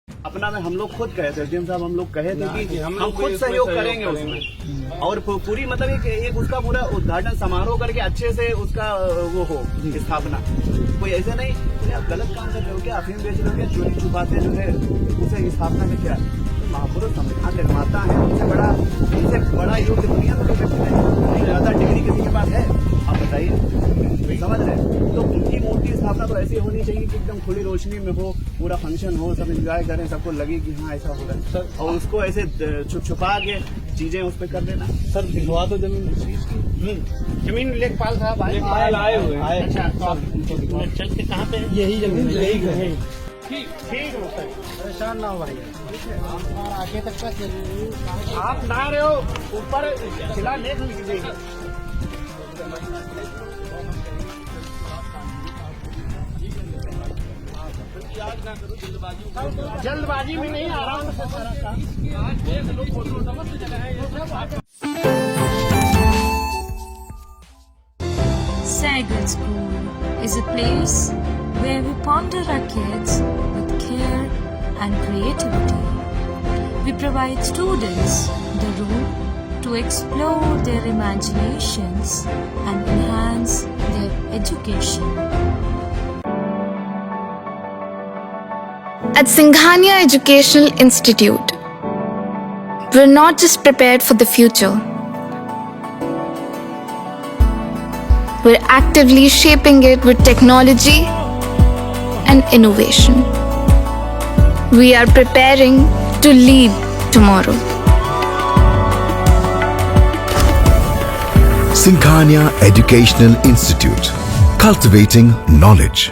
अपना में हम लोग खुद कहे थे, एसडीएम साहब हम लोग कहे थे कि हम खुद सहयोग करेंगे उसमें, और पूरी मतलब एक उसका पूरा उद्घाटन समारोह करके अच्छे से उसका वो हो स्थापना। कोई ऐसे नहीं आप गलत काम कर रहे हो क्या, अफीम बेच रहे हो क्या, चोरी छुपाते जो है उसे स्थापना में क्या। महापुरुष संविधान निर्माता है, उनसे बड़ा योग दुनिया में कोई व्यक्ति नहीं, ज्यादा डिग्री किसी के पास है आप बताइए, समझ रहे। तो उनकी मूर्ति स्थापना तो ऐसी होनी चाहिए कि एकदम खुली रोशनी में हो, पूरा फंक्शन हो, सब एंजॉय करें, सबको लगे कि हाँ ऐसा हो रहा है, और उसको ऐसे छुपा के चीजें उस पर कर देना। सर दिखवा तो जमीन जमीन लेखपाल साहब आए हुए हैं। अच्छा तो आप चल के कहाँ पे यही जमीन यही घर है। ठीक होता है, परेशान ना हो भाई, और आगे तक का आप ना रहे हो ऊपर शिलालेख लिख देंगे। जल्दबाजी में नहीं, आराम से सारा काम। Saigon School is a place where we ponder our kids with care and creativity. We provide students the room to explore their imaginations and enhance their education. At Singhania Educational Institute, we're not just prepared for the future, we're actively shaping it with technology and innovation. We are preparing to lead tomorrow. Singhania Educational Institute, cultivating knowledge.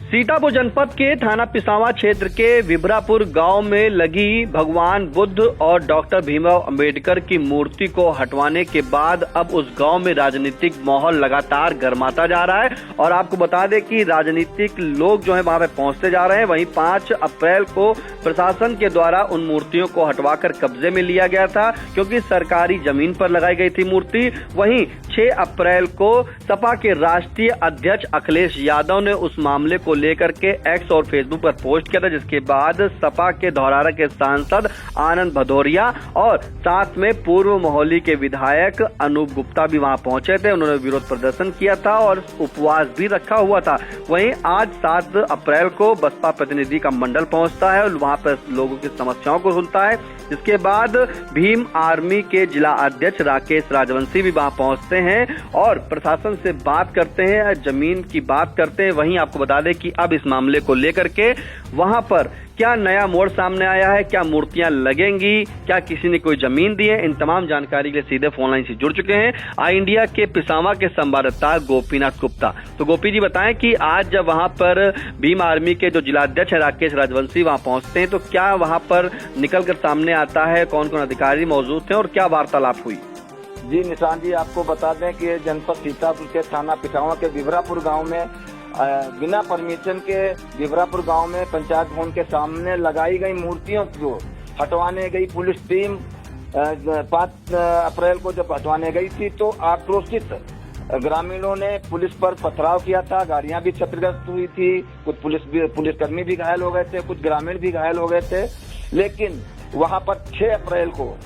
Sitapur जनपद के थाना पिसावा क्षेत्र के विभरापुर गांव में लगी भगवान बुद्ध और डॉक्टर भीमराव अंबेडकर की मूर्ति को हटवाने के बाद अब उस गांव में राजनीतिक माहौल लगातार गर्माता जा रहा है। और आपको बता दें कि राजनीतिक लोग जो है वहां पे पहुंचते जा रहे हैं। वहीं 5 अप्रैल को प्रशासन के द्वारा उन मूर्तियों को हटवाकर कब्जे में लिया गया था, क्योंकि सरकारी जमीन पर लगाई गई थी मूर्ति। वहीं 6 अप्रैल को सपा के राष्ट्रीय अध्यक्ष अखिलेश यादव ने उस मामले को लेकर के एक्स और फेसबुक पर पोस्ट किया था, जिसके बाद सपा के धौरहरा के सांसद आनंद भदौरिया और साथ में पूर्व मोहाली के विधायक अनूप गुप्ता भी वहां पहुंचे थे। उन्होंने विरोध प्रदर्शन किया था और उपवास भी रखा हुआ था। वहीं आज 7 अप्रैल को बसपा प्रतिनिधि का मंडल पहुंचता है और वहां पर लोगों की समस्याओं को सुनता है। जिसके बाद भीम आर्मी के जिला अध्यक्ष राकेश राजवंशी भी वहां पहुंचते हैं और प्रशासन से बात करते हैं, जमीन की बात करते हैं। वहीं आपको बता दें कि अब इस मामले को लेकर के वहां पर क्या नया मोड़ सामने आया है, क्या मूर्तियां लगेंगी, क्या किसी ने कोई जमीन दी है, इन तमाम जानकारी के लिए सीधे फोन लाइन से जुड़ चुके हैं आई इंडिया के पिसावा के संवाददाता गोपीनाथ गुप्ता। तो गोपी जी बताएं कि आज जब वहां पर भीम आर्मी के जो जिलाध्यक्ष है राकेश राजवंशी वहां पहुंचते हैं तो क्या वहां पर निकल कर सामने आता है, कौन कौन अधिकारी मौजूद थे और क्या वार्तालाप हुई? जी निशान जी, आपको बता दें कि जनपद सीतापुर के थाना पिसावा के विभरापुर गांव में बिना परमिशन के विभरापुर गांव में पंचायत भवन के सामने लगाई गई मूर्तियों को हटवाने गई पुलिस टीम 5 अप्रैल को जब हटवाने गई थी तो आक्रोशित ग्रामीणों ने पुलिस पर पथराव किया था। गाड़ियां भी क्षतिग्रस्त हुई थी, कुछ पुलिसकर्मी भी घायल हो गए थे, कुछ ग्रामीण भी घायल हो गए थे। लेकिन वहां पर 6 अप्रैल को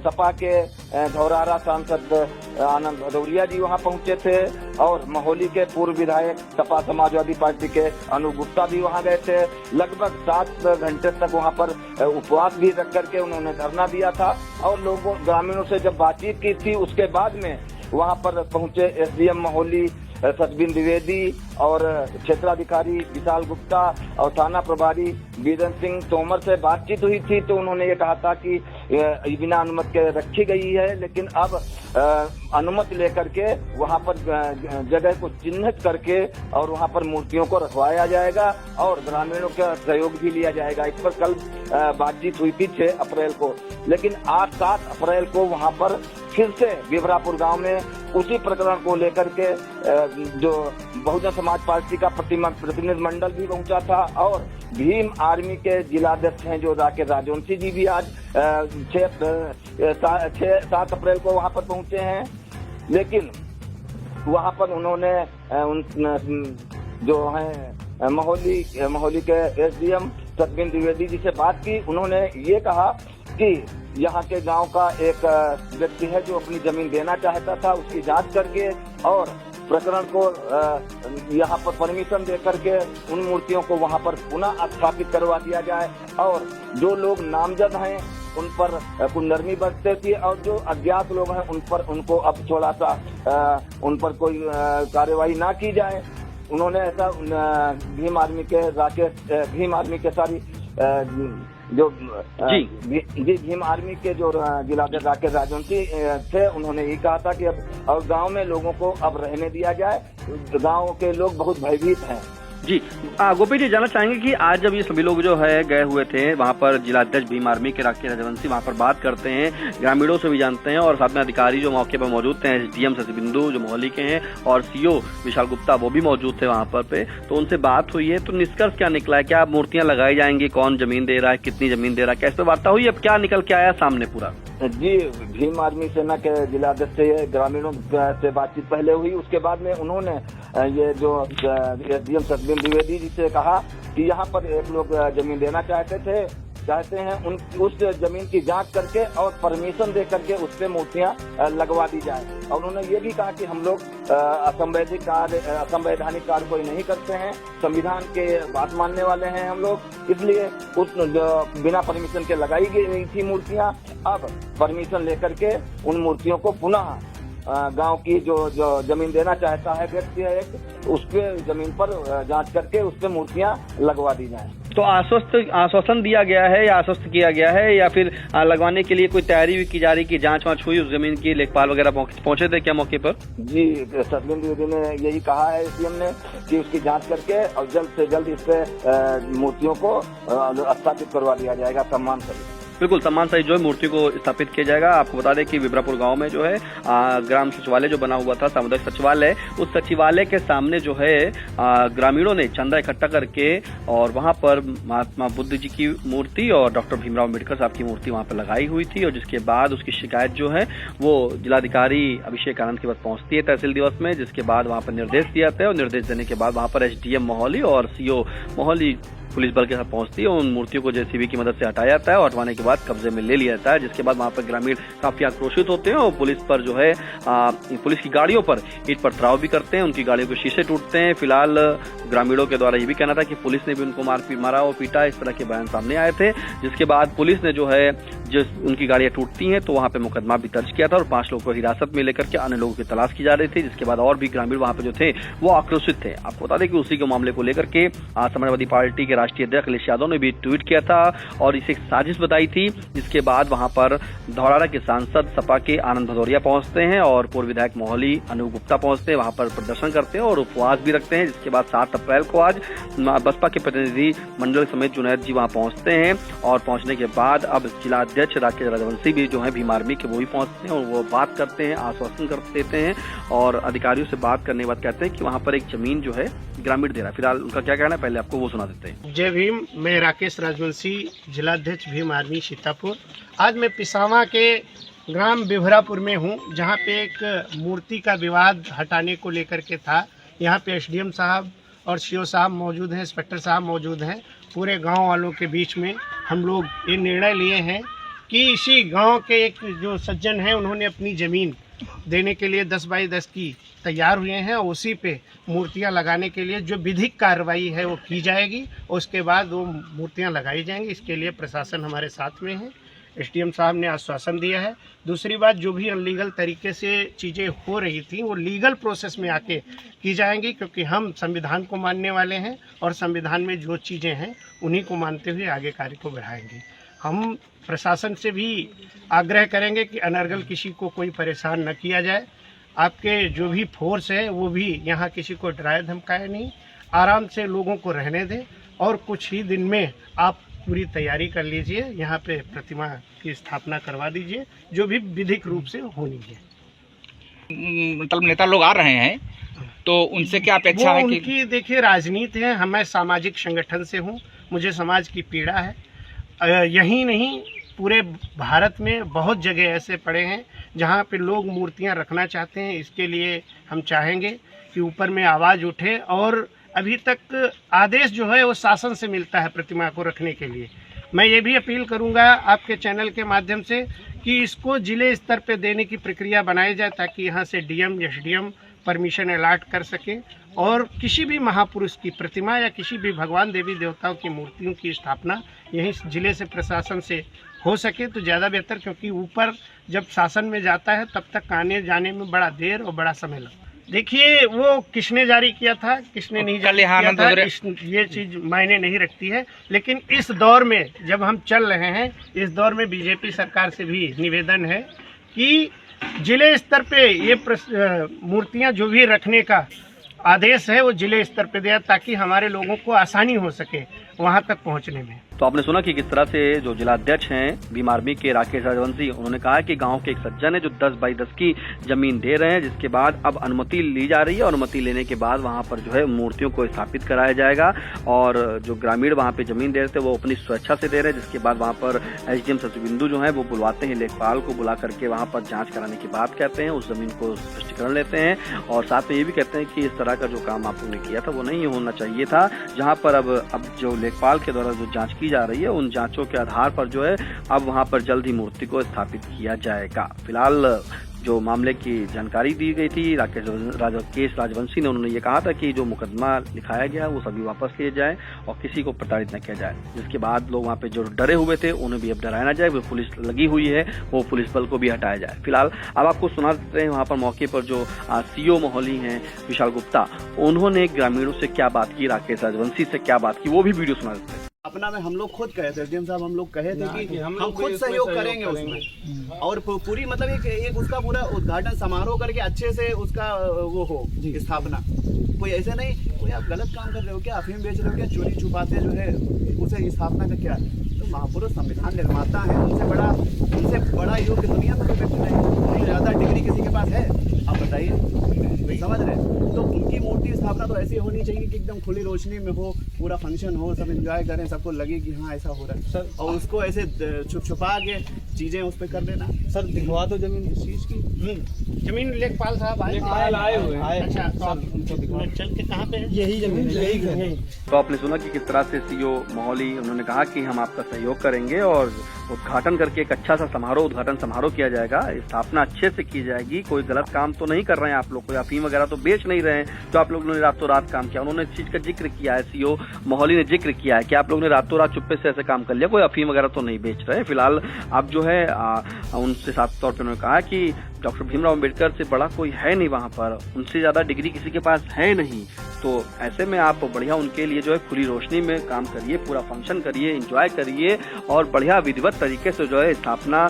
सपा के धौरहरा सांसद आनंद भदौरिया जी वहां पहुंचे थे और मोहाली के पूर्व विधायक सपा समाजवादी पार्टी के अनूप गुप्ता भी वहां गए थे। लगभग 7 घंटे तक वहां पर उपवास भी रख करके उन्होंने धरना दिया था और ग्रामीणों से जब बातचीत की थी उसके बाद में वहां पर पहुंचे एसडीएम मोहाली सतबिन द्विवेदी और क्षेत्राधिकारी विशाल गुप्ता और थाना प्रभारी वीरेंद्र सिंह तोमर से बातचीत हुई थी। तो उन्होंने ये कहा था कि बिना अनुमति के रखी गई है, लेकिन अब अनुमति लेकर के वहां पर जगह को चिन्हित करके और वहां पर मूर्तियों को रखवाया जाएगा और ग्रामीणों का सहयोग भी लिया जाएगा। इस पर कल बातचीत हुई थी 6 अप्रैल को, लेकिन आज 7 अप्रैल को वहां पर फिर से विभरापुर गांव में उसी प्रकरण को लेकर के जो बहुजन समाज पार्टी का प्रतिनिधि मंडल भी पहुंचा था और भीम आर्मी के जिलाध्यक्ष हैं जो राकेश राजवंशी जी भी आज 7 अप्रैल को वहां पर पहुंचे हैं। लेकिन वहां पर उन्होंने जो हैं महोली के SDM सतबिन द्विवेदी जी से बात की। उन्होंने ये कहा कि यहाँ के गांव का एक व्यक्ति है जो अपनी जमीन देना चाहता था, उसकी जांच करके और प्रकरण को यहाँ पर परमिशन दे करके उन मूर्तियों को वहाँ पर पुनः स्थापित करवा दिया जाए और जो लोग नामजद हैं उन पर कुंडरनी बरतते थी और जो अज्ञात लोग हैं उनको अब थोड़ा सा उन पर कोई कार्यवाही ना की जाए। उन्होंने ऐसा भीम आर्मी के सारी जो भीम आर्मी के जो जिलाध्यक्ष राकेश राजवंशी थे, उन्होंने ये कहा था कि अब और गांव में लोगों को अब रहने दिया जाए, गांव के लोग बहुत भयभीत हैं। जी गोपी जी, जानना चाहेंगे कि आज जब ये सभी लोग जो है गए हुए थे वहाँ पर जिलाध्यक्ष भीम आर्मी के राकेश राजवंशी वहाँ पर बात करते हैं, ग्रामीणों से भी जानते हैं और साथ में अधिकारी जो मौके पर मौजूद थे, SDM शशि बिंदु जो मोहाली के हैं और CO विशाल गुप्ता वो भी मौजूद थे वहाँ पर पे, तो उनसे बात हुई है। तो निष्कर्ष क्या निकला है? क्या मूर्तियां लगाई जाएंगी? कौन जमीन दे रहा है? कितनी जमीन दे रहा है? कैसे वार्ता हुई? अब क्या निकल के आया सामने पूरा? जी, भीम आर्मी सेना के जिलाध्यक्ष से ग्रामीणों से बातचीत पहले हुई, उसके बाद में उन्होंने ये जो SDM सतबिन द्विवेदी जी से कहा कि यहाँ पर एक लोग जमीन देना चाहते हैं उस जमीन की जांच करके और परमिशन दे करके उस पे मूर्तियां लगवा दी जाए। और उन्होंने ये भी कहा कि हम लोग असंवैधानिक कार्य कोई नहीं करते हैं, संविधान के बात मानने वाले हैं हम लोग, इसलिए उस बिना परमिशन के लगाई गई थी मूर्तियां, अब परमिशन लेकर के उन मूर्तियों को पुनः गांव की जो जमीन देना चाहता है व्यक्ति है एक, उस पे जमीन पर जांच करके उस पे मूर्तियां लगवा दी जाएं। तो आश्वासन दिया गया है या आश्वस्त किया गया है या फिर लगवाने के लिए कोई तैयारी की जा रही की जांच वांच हुई? उस जमीन की लेखपाल वगैरह पहुंचे थे क्या मौके पर? जी, सतबिन द्विवेदी ने यही कहा है SDM ने कि उसकी जांच करके और जल्द से जल्द इस पे मूर्तियों को स्थापित करवा दिया जाएगा सम्मान सहित। बिल्कुल, सम्मान सहित जो है मूर्ति को स्थापित किया जाएगा। आपको बता दें कि विभरापुर गांव में जो है ग्राम सचिवालय जो बना हुआ था, सामुदायिक सचिवालय, उस सचिवालय के सामने जो है ग्रामीणों ने चंदा इकट्ठा करके और वहां पर महात्मा बुद्ध जी की मूर्ति और डॉक्टर भीमराव अम्बेडकर साहब की मूर्ति वहां पर लगाई हुई थी। और जिसके बाद उसकी शिकायत जो है वो जिलाधिकारी अभिषेक आनंद के पास पहुंचती है तहसील दिवस में, जिसके बाद वहां पर निर्देश दिया जाता है और निर्देश देने के बाद वहां पर SDM मोहाली और CO मोहाली पुलिस बल के साथ पहुंचती है। उन मूर्तियों को JCB की मदद से हटाया जाता है और हटवाने के बाद कब्जे में ले लिया जाता है, जिसके बाद वहां पर ग्रामीण काफी आक्रोशित होते हैं और पुलिस पर जो है पुलिस की गाड़ियों पर ईंट पथराव भी करते हैं, उनकी गाड़ियों के शीशे टूटते हैं। फिलहाल ग्रामीणों के द्वारा ये भी कहना था कि पुलिस ने भी उनको मारा और पीटा, इस तरह के बयान सामने आए थे, जिसके बाद पुलिस ने जो है उनकी गाड़ियां टूटती हैं तो वहां पे मुकदमा भी दर्ज किया था और 5 लोगों को हिरासत में लेकर के अन्य लोगों की तलाश की जा रही थी, जिसके बाद और भी ग्रामीण वहां पे जो थे वो आक्रोशित थे। आपको बता दें कि उसी के मामले को लेकर के समाजवादी पार्टी के राष्ट्रीय अध्यक्ष अखिलेश यादव ने भी ट्वीट किया था और इसे एक साजिश बताई थी। जिसके बाद वहां पर धौलारा के सांसद सपा के आनंद भदौरिया पहुंचते हैं और पूर्व विधायक मोहाली अनूप गुप्ता पहुंचते हैं, वहां पर प्रदर्शन करते हैं और उपवास भी रखते हैं। जिसके बाद 7 अप्रैल को आज बसपा के प्रतिनिधि मंडल समेत जुनैद जी वहां पहुंचते हैं और पहुंचने के बाद अब जिलाध्यक्ष राकेश राजवंशी भी जो है भीम आर्मी के वो भी पहुंचते हैं और वो बात करते हैं, आश्वासन कर देते हैं और अधिकारियों से बात करने के बाद कहते हैं कि वहां पर एक जमीन जो है ग्रामीण दे रहा है। फिलहाल उनका क्या कहना है पहले आपको वो सुना देते हैं। जय भीम, मैं राकेश राजवंशी, जिलाध्यक्ष भीम आर्मी सीतापुर। आज मैं पिसावा के ग्राम विभरापुर में हूँ, जहाँ पे एक मूर्ति का विवाद हटाने को लेकर के था। यहाँ पे SDM साहब और CO साहब मौजूद हैं, इंस्पेक्टर साहब मौजूद हैं। पूरे गांव वालों के बीच में हम लोग ये निर्णय लिए हैं कि इसी गांव के एक जो सज्जन हैं उन्होंने अपनी ज़मीन देने के लिए 10 बाई 10 की तैयार हुए हैं और उसी पे मूर्तियां लगाने के लिए जो विधिक कार्रवाई है वो की जाएगी और उसके बाद वो मूर्तियां लगाई जाएंगी। इसके लिए प्रशासन हमारे साथ में है, SDM साहब ने आश्वासन दिया है। दूसरी बात, जो भी अनलीगल तरीके से चीज़ें हो रही थी वो लीगल प्रोसेस में आके की जाएंगी, क्योंकि हम संविधान को मानने वाले हैं और संविधान में जो चीज़ें हैं उन्हीं को मानते हुए आगे कार्य को बढ़ाएंगे। हम प्रशासन से भी आग्रह करेंगे कि अनर्गल किसी को कोई परेशान न किया जाए। आपके जो भी फोर्स है वो भी यहाँ किसी को डराए धमकाए नहीं, आराम से लोगों को रहने दें और कुछ ही दिन में आप पूरी तैयारी कर लीजिए, यहाँ पे प्रतिमा की स्थापना करवा दीजिए जो भी विधिक रूप से होनी है। मतलब नेता लोग आ रहे हैं तो उनसे क्या अपेक्षा है? उनकी देखिए राजनीति है, मैं सामाजिक संगठन से हूँ, मुझे समाज की पीड़ा है। यही नहीं, पूरे भारत में बहुत जगह ऐसे पड़े हैं जहाँ पे लोग मूर्तियाँ रखना चाहते हैं। इसके लिए हम चाहेंगे कि ऊपर में आवाज़ उठे और अभी तक आदेश जो है वो शासन से मिलता है प्रतिमा को रखने के लिए। मैं ये भी अपील करूंगा आपके चैनल के माध्यम से कि इसको जिले स्तर पे देने की प्रक्रिया बनाई जाए, ताकि यहाँ से डीएम एसडीएम परमिशन अलॉट कर सके और किसी भी महापुरुष की प्रतिमा या किसी भी भगवान देवी देवताओं की मूर्तियों की स्थापना यहीं जिले से प्रशासन से हो सके तो ज़्यादा बेहतर, क्योंकि ऊपर जब शासन में जाता है तब तक आने जाने में बड़ा देर और बड़ा समय लगता है। देखिए, वो किसने जारी किया था किसने नहीं जारी किया था ये चीज़ मायने नहीं रखती है, लेकिन इस दौर में जब हम चल रहे हैं, इस दौर में बीजेपी सरकार से भी निवेदन है कि जिले स्तर पे ये मूर्तियां जो भी रखने का आदेश है वो जिले स्तर पे दिया, ताकि हमारे लोगों को आसानी हो सके वहां तक पहुंचने में। तो आपने सुना कि किस तरह से जो जिलाध्यक्ष हैं भीम आर्मी के राकेश राजवंशी, उन्होंने कहा कि गांव के एक सज्जन है जो 10 बाई 10 की जमीन दे रहे हैं, जिसके बाद अब अनुमति ली जा रही है। अनुमति लेने के बाद वहां पर जो है मूर्तियों को स्थापित कराया जाएगा और जो ग्रामीण वहां पे जमीन दे रहे थे वो अपनी स्वेच्छा से दे रहे हैं, जिसके बाद वहां पर एसडीएम सचिबिंदु जो है वो बुलवाते हैं, लेखपाल को बुला करके वहां पर जाँच कराने की बात कहते हैं, उस जमीन को स्पष्टीकरण लेते हैं और साथ में ये भी कहते हैं कि इस तरह का जो काम आप लोगों ने किया था वो नहीं होना चाहिए था। जहाँ पर अब जो लेखपाल के द्वारा जो जाँच की जा रही है उन जांचों के आधार पर जो है अब वहां पर जल्द ही मूर्ति को स्थापित किया जाएगा। फिलहाल जो मामले की जानकारी दी गई थी राकेश राजवंशी ने, उन्होंने ये कहा था कि जो मुकदमा लिखाया गया वो सभी वापस लिए जाए और किसी को प्रताड़ित न किया जाए, जिसके बाद लोग वहाँ पे जो डरे हुए थे उन्हें भी अब डराया न जाए। वो पुलिस लगी हुई है, वो पुलिस बल को भी हटाया जाए। फिलहाल अब आपको सुना देते हैं वहाँ पर मौके पर जो सीओ मोहाली हैं विशाल गुप्ता, उन्होंने ग्रामीणों से क्या बात की, राकेश राजवंशी से क्या बात की, वो भी वीडियो सुना देते हैं। अपना में हम लोग खुद कहे थे, एसडीएम साहब हम लोग कहे थे कि हम खुद सहयोग करेंगे उसमें, और पूरी मतलब एक उसका पूरा उद्घाटन समारोह करके अच्छे से उसका वो हो स्थापना। कोई ऐसे नहीं कोई आप गलत काम कर रहे हो क्या, अफीम बेच रहे हो क्या, चोरी छुपाते जो है उसे स्थापना का क्या। तो महापुरुष संविधान निर्माता है, उनसे बड़ा योग्य दुनिया में कोई व्यक्ति नहीं, ज्यादा डिग्री किसी के पास है आप बताइए, समझ रहे। तो उनकी मूर्ति स्थापना तो ऐसी होनी चाहिए कि एकदम खुली रोशनी में हो, पूरा फंक्शन हो, सब एंजॉय करें, सबको लगे कि हाँ ऐसा हो रहा है सर, और उसको ऐसे छुपा के चीजें उस पर कर देना। सर दिखवा दो जमीन किस चीज की, जमीन लेखपाल साहब आए हुए हैं। अच्छा, तो आप उनको दिखवा चल के कहाँ पे है? यही जमीन यही। तो आपने सुना कि किस तरह से सीओ मोहाली उन्होंने कहा कि हम आपका सहयोग करेंगे और उद्घाटन करके एक अच्छा सा उद्घाटन समारोह किया जाएगा, स्थापना अच्छे से की जाएगी। कोई गलत काम तो नहीं कर रहे हैं आप लोग, कोई अफीम वगैरह तो बेच नहीं रहे हैं जो आप लोगों ने रातों रात काम किया। उन्होंने इस चीज का जिक्र किया है, सीओ मोहाली ने जिक्र किया है कि आप लोगों ने रातों रात चुप्पे से ऐसे काम कर लिया, कोई अफीम वगैरह तो नहीं बेच रहे हैं। फिलहाल अब जो है उनसे साफ तौर पर उन्होंने कहा कि डॉक्टर भीमराव अम्बेडकर से बड़ा कोई है नहीं वहाँ पर, उनसे ज्यादा डिग्री किसी के पास है नहीं। तो ऐसे में आप बढ़िया उनके लिए जो है खुली रोशनी में काम करिए, पूरा फंक्शन करिए, एंजॉय करिए और बढ़िया विधिवत तरीके से जो है स्थापना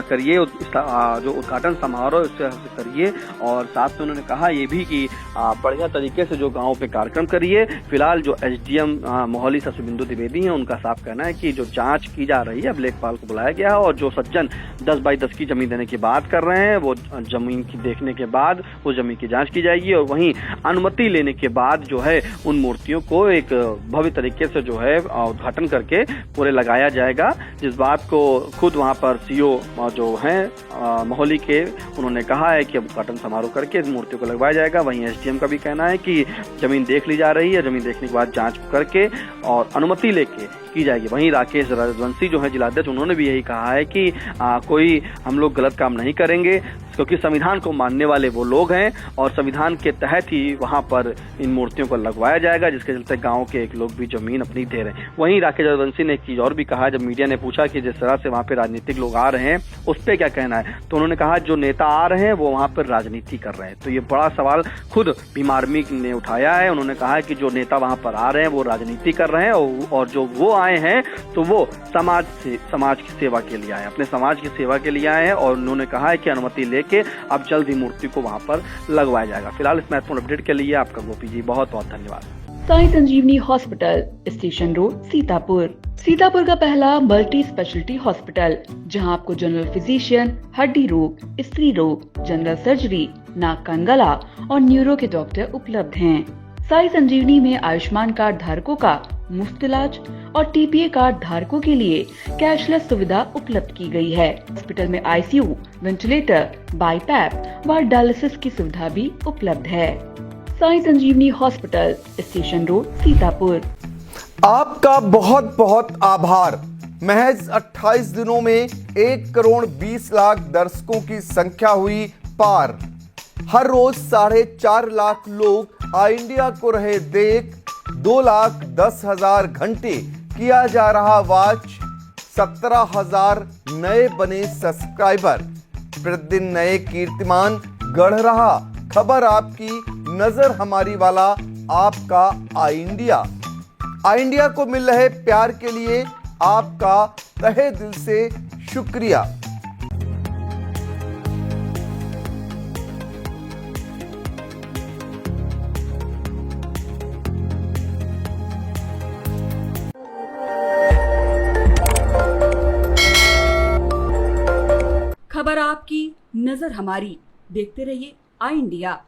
करिए, जो उद्घाटन समारोह उससे करिए। और साथ में उन्होंने कहा ये भी कि बढ़िया तरीके से जो गाँव पे कार्यक्रम करिए। फिलहाल जो एसडीएम मोहाली सचिबिंदु द्विवेदी हैं, उनका साफ कहना है कि जो जाँच की जा रही है, अब लेखपाल को बुलाया गया है और जो सज्जन 10 बाई 10 की जमीन देने की बात कर रहे हैं वो जमीन की देखने के बाद वो जमीन की जांच की जाएगी और वहीं अनुमति लेने के बाद जो है उन मूर्तियों को एक भव्य तरीके से जो है उद्घाटन करके पूरे लगाया जाएगा, जिस बात को खुद वहां पर सीओ जो हैं मोहाली के उन्होंने कहा है कि अब उद्घाटन समारोह करके इस मूर्तियों को लगवाया जाएगा। वहीं एसडीएम का भी कहना है कि जमीन देख ली जा रही है, जमीन देखने के बाद जांच करके और अनुमति लेके की जाएगी। वहीं राकेश राजवंशी जो है जिलाध्यक्ष, उन्होंने भी यही कहा है कि कोई हम लोग गलत काम नहीं करेंगे, क्योंकि संविधान को मानने वाले वो लोग हैं और संविधान के तहत ही वहां पर इन मूर्तियों को लगवाया जाएगा, जिसके चलते गांव के एक लोग भी जमीन अपनी दे रहे हैं। वहीं राकेश राजवंशी ने एक चीज और भी कहा, जब मीडिया ने पूछा कि जिस तरह से वहां पे राजनीतिक लोग आ रहे हैं उस पर क्या कहना है, तो उन्होंने कहा जो नेता आ रहे हैं वो वहां पर राजनीति कर रहे हैं। तो ये बड़ा सवाल खुद भीम आर्मी ने उठाया है। उन्होंने कहा कि जो नेता वहां पर आ रहे हैं वो राजनीति कर रहे हैं और जो वो आए हैं तो वो समाज की सेवा के लिए आए, अपने समाज की सेवा के लिए आए हैं और उन्होंने कहा है कि अनुमति लेके अब जल्द ही मूर्ति को वहां पर लगवाया जाएगा। फिलहाल इस महत्वपूर्ण अपडेट के लिए आपका गोपी जी बहुत बहुत धन्यवाद। साई संजीवनी हॉस्पिटल, स्टेशन रोड, सीतापुर का पहला मल्टी स्पेशलिटी हॉस्पिटल, जहां आपको जनरल फिजिशियन, हड्डी रोग, स्त्री रोग, जनरल सर्जरी, नाक कान गला और न्यूरो के डॉक्टर उपलब्ध हैं। साई संजीवनी में आयुष्मान कार्ड धारकों का मुफ्त इलाज और टीपीए कार्ड धारकों के लिए कैशलेस सुविधा उपलब्ध की गई है। हॉस्पिटल में आईसीयू, वेंटिलेटर, बाईपैप व डायलिसिस की सुविधा भी उपलब्ध है। साई संजीवनी हॉस्पिटल, स्टेशन रोड, सीतापुर। आपका बहुत बहुत आभार। महज 28 दिनों में 1,20,00,000 दर्शकों की संख्या हुई पार। हर रोज 4.5 लाख लोग आई इंडिया को रहे देख। 2,10,000 घंटे किया जा रहा वॉच। 17,000 नए बने सब्सक्राइबर। प्रतिदिन नए कीर्तिमान गढ़ रहा। खबर आपकी, नजर हमारी वाला आपका आई इंडिया। आई इंडिया को मिल रहे प्यार के लिए आपका तहे दिल से शुक्रिया। खबर आपकी, नजर हमारी। देखते रहिए आई इंडिया।